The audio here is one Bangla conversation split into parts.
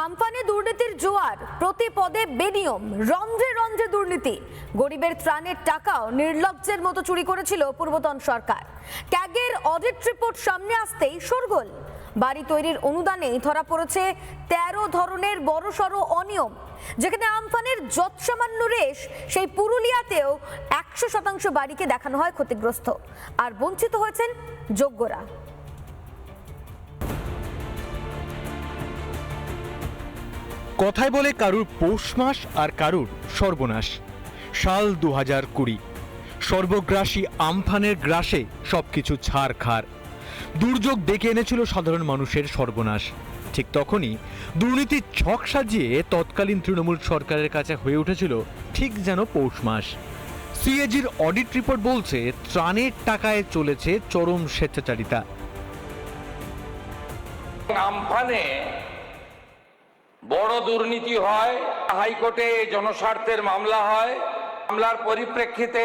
আমফানে দুর্নীতির জোয়ার, প্রতি পদে বেনিয়ম, রন্ধ্রে রন্ধ্রে দুর্নীতি। গরিবের ত্রাণের টাকাও নির্লজ্জের মতো চুরি করেছিল পূর্বতন সরকার। ক্যাগের অডিট রিপোর্ট সামনে আসতেই শোরগোল। বাড়ি তৈরির অনুদানে ধরা পড়েছে 13 ধরনের বড়সড় অনিয়ম। যেখানে আমফানের যৎসামান্য রেশ, সেই পুরুলিয়াতেও 100% বাড়িকে দেখানো হয় ক্ষতিগ্রস্ত, আর বঞ্চিত হয়েছেন যোগ্যরা। কথায় বলে কারুর পৌষ মাস আর কারুর সর্বনাশ। সাল 2020, সর্বগ্রাসী আমফানের গ্রাসে সবকিছু ছাড়খাড়। দুর্যোগ ডেকে এনেছিল সাধারণ মানুষের সর্বনাশ। ঠিক তখনই দুর্নীতির ছক সাজিয়ে তৎকালীন তৃণমূল সরকারের কাছে হয়ে উঠেছিল ঠিক যেন পৌষ মাস। সিএজির অডিট রিপোর্ট বলছে ত্রাণের টাকায় চলেছে চরম স্বেচ্ছাচারিতা। আমফানে বড় দুর্নীতি হয়, হাইকোর্টে জনস্বার্থের মামলা হয়। মামলার পরিপ্রেক্ষিতে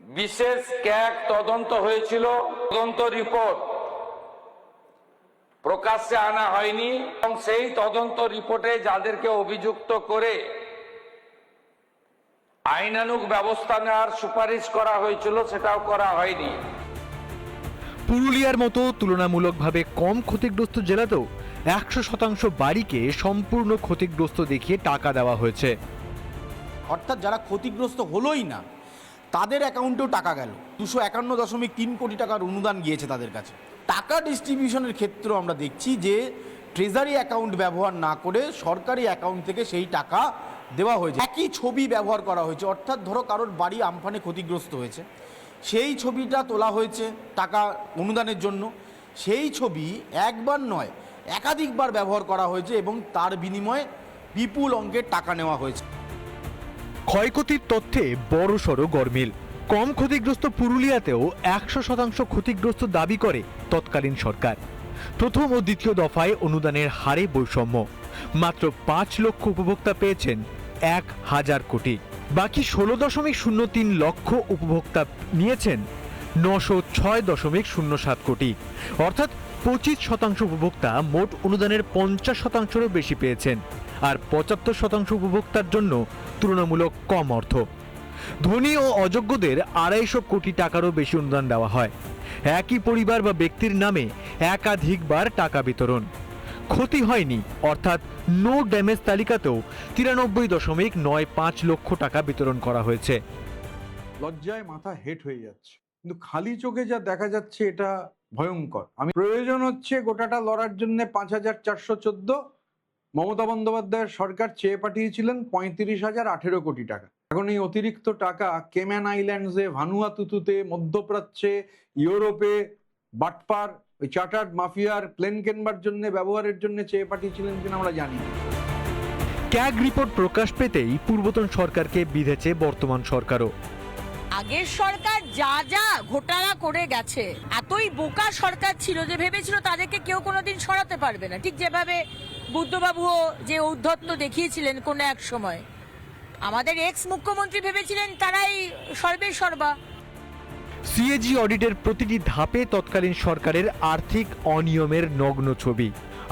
বিশেষ ক্যাগ তদন্ত হয়েছিল। তদন্ত রিপোর্ট প্রকাশ্যে আনা হয়নি এবং সেই তদন্ত রিপোর্টে যাদেরকে অভিযুক্ত করে আইনানুগ ব্যবস্থা নেওয়ার সুপারিশ করা হয়েছিল সেটাও করা হয়নি। পুরুলিয়ার মতো তুলনামূলকভাবে কম ক্ষতিগ্রস্ত জেলাতেও 100% বাড়িকে সম্পূর্ণ ক্ষতিগ্রস্ত দেখিয়ে টাকা দেওয়া হয়েছে। অর্থাৎ যারা ক্ষতিগ্রস্ত হলোই না তাদের অ্যাকাউন্টেও টাকা গেল। 251.3 কোটি টাকার অনুদান গিয়েছে তাদের কাছে। টাকা ডিস্ট্রিবিউশনের ক্ষেত্রে আমরা দেখছি যে ট্রেজারি অ্যাকাউন্ট ব্যবহার না করে সরকারি অ্যাকাউন্ট থেকে সেই টাকা দেওয়া হয়েছে। একই ছবি ব্যবহার করা হয়েছে। অর্থাৎ ধরো কারোর বাড়ি আমফানে ক্ষতিগ্রস্ত হয়েছে, সেই ছবিটা তোলা হয়েছে টাকা অনুদানের জন্য। সেই ছবি একবার নয় একাধিকবার ব্যবহার করা হয়েছে এবং তার বিনিময়ে বিপুল অঙ্কের টাকা নেওয়া হয়েছে। ক্ষয়ক্ষতির তথ্যে বড়সড় গরমিল। কম ক্ষতিগ্রস্ত পুরুলিয়াতেও 100% ক্ষতিগ্রস্ত দাবি করে তৎকালীন সরকার। প্রথম ও দ্বিতীয় দফায় অনুদানের হারে বৈষম্য। মাত্র 5 লক্ষ উপভোক্তা পেয়েছেন 1000 কোটি। বাকি 16.03 লক্ষ উপভোক্তা নিয়েছেন 906.07 কোটি। অর্থাৎ 25% উপভোক্তা মোট অনুদানের 50%-এরও বেশি পেয়েছেন, আর 75% উপভোক্তার জন্য তুলনামূলক কম অর্থ। ধনী ও অযোগ্যদের 250 কোটি টাকারও বেশি অনুদান দেওয়া হয়। একই পরিবার বা ব্যক্তির নামে একাধিকবার টাকা বিতরণ। ক্ষতি হয়নি অর্থাৎ নো ড্যামেজ তালিকাতেও 93.95 লক্ষ টাকা বিতরণ করা হয়েছে। লজ্জায় মাথা হেট হয়ে যাচ্ছে, কিন্তু খালি চোখে যা দেখা যাচ্ছে এটা ভয়ঙ্কর। আমি প্রয়োজন হচ্ছে গোটাটা লড়ার জন্য 5414, মমতা বন্দ্যোপাধ্যায়ের সরকার চেয়ে পাঠিয়েছিলেন 35,018 কোটি টাকা। এখন এই অতিরিক্ত টাকা কেম্যান আইল্যান্ডসে, ভানুয়াতুতুতে, মধ্যপ্রাচ্যে, ইউরোপে বাটপার ওই চার্টার্ড মাফিয়ার প্লেন কেনবার জন্য ব্যবহারের জন্য চেয়ে পাঠিয়েছিলেন কিনা আমরা জানি না। ক্যাগ রিপোর্ট প্রকাশ পেতেই পূর্বতন সরকারকে বিঁধেছে বর্তমান সরকারও। আগের সরকার যা যা ঘোটালা করে গেছে, এতই বোকা সরকার ছিল যে ভেবেছিল তাদেরকে কেউ কোনোদিন সরাতে পারবে না। ঠিক যেভাবে বুদ্ধবাবুও যে ঔদ্ধত্য দেখিয়েছিলেন কোনো এক সময়, আমাদের এক্স মুখ্যমন্ত্রী ভেবেছিলেন তারাই সর্বে সর্বা। সিএজি অডিটের প্রতিটি ধাপে তৎকালীন সরকারের আর্থিক অনিয়মের নগ্ন ছবি।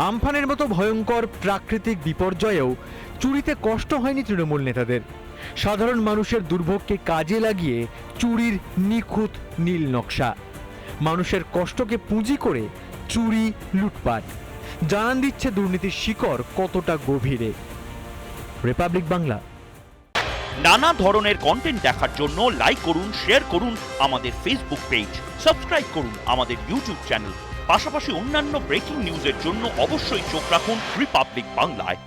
আমফানের মতো ভয়ঙ্কর প্রাকৃতিক বিপর্যয়েও চুরিতে কষ্ট হয়নি তৃণমূল নেতাদের। সাধারণ মানুষের দুর্ভোগকে কাজে লাগিয়ে চুরির নিখুঁত নীল নকশা। মানুষের কষ্টকে পুঁজি করে চুরি, লুটপাট। জানান দিচ্ছে দুর্নীতির শিকড় কতটা গভীরে। রিপাবলিক বাংলা। নানা ধরনের কন্টেন্ট দেখার জন্য লাইক করুন, শেয়ার করুন আমাদের ফেসবুক পেজ, সাবস্ক্রাইব করুন আমাদের ইউটিউব চ্যানেল। পাশাপাশি অন্যান্য ব্রেকিং নিউজের জন্য অবশ্যই চোখ রাখুন রিপাবলিক বাংলায়।